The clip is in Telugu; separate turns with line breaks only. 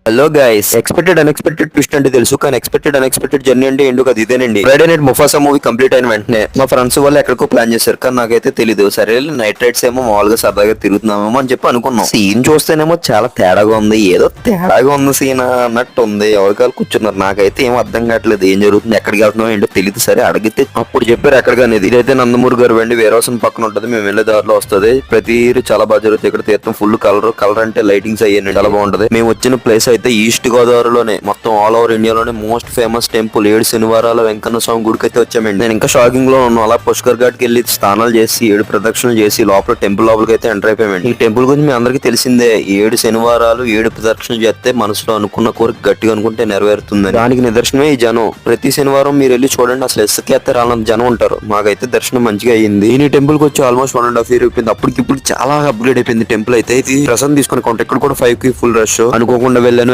Hello guys, expected unexpected twist అంటే తెలుసు, కానీ ఎక్స్పెక్టెడ్ అన్ఎక్స్పెక్టెడ్ జర్నీ అంటే ఎందుకు అది ఇదేనండి. Friday night Mufasa movie complete అయిన వెంటనే మా ఫ్రెండ్స్ వాళ్ళు ఎక్కడికో ప్లాన్ చేశారు, కానీ నాకైతే తెలీదు. సరే నైట్ రైడ్స్ ఏమో మామూలుగా సరదాగా తిరుగుతున్నామేమో అని చెప్పి అనుకున్నాం. సీన్ చూస్తేనేమో చాలా తేడాగా ఉంది, ఏదో తేడాగా ఉంది సీన్ అన్నట్టు ఉంది. ఎవరికాలు కూర్చున్నారు, నాకైతే ఏం అర్థం కావట్లేదు. ఏం జరుగుతుంది, ఎక్కడికి వెళ్తున్నాం ఏంటో తెలియదు. సరే అడిగితే అప్పుడు చెప్పారు ఎక్కడికనేది. ఇదైతే నందమూరి గారు వెండి వేరవసం పక్కన ఉంటుంది, మేము వెళ్ళే దారిలో వస్తుంది. ప్రతి చాలా బాగా జరుగుతుంది ఇక్కడ. తీర్థం ఫుల్ కలర్ అంటే లైటింగ్స్ అయ్యాయి, చాలా బాగుంటది. మేము వచ్చిన ప్లేస్ అయితే ఈస్ట్ గోదావరిలోనే మొత్తం ఆల్ ఓవర్ ఇండియాలోనే మోస్ట్ ఫేమస్ టెంపుల్ 7 శనివారాల వెంకన్న స్వామి గుడికి అయితే వచ్చామండి. నేను ఇంకా షాకింగ్ లో ఉన్నాను. అలా పుష్కర్ ఘాట్కి వెళ్ళి స్నానాలు చేసి 7 ప్రదక్షిణలు చేసి లోపల టెంపుల్ లోపలికి అయితే ఎంటర్ అయిపోయామండి. ఈ టెంపుల్ గురించి మీ అందరికీ తెలిసిందే. 7 శనివారాలు 7 ప్రదక్షిణలు చేస్తే మనసులో అనుకున్న కోరిక గట్టిగా అనుకుంటే నెరవేరుతుంది. దానికి నిదర్శనమే ఈ జనం. ప్రతి శనివారం మీరు వెళ్ళి చూడండి, అసలు ఇసుకేస్తే రాలంత జనం ఉంటారు. మాకైతే దర్శనం మంచిగా అయ్యింది. ఈ టెంపుల్ కి వచ్చి ఆల్మోస్ట్ 1.5 year అయిపోయింది. అప్పటికిప్పుడు చాలా అప్గ్రేడ్ అయిపోయింది టెంపుల్ అయితే. ఇది ప్రసాదం తీసుకుని కౌంటర్ ఇక్కడ కూడా 5 కి ఫుల్ రష్. అనుకోకుండా వెళ్ళాను,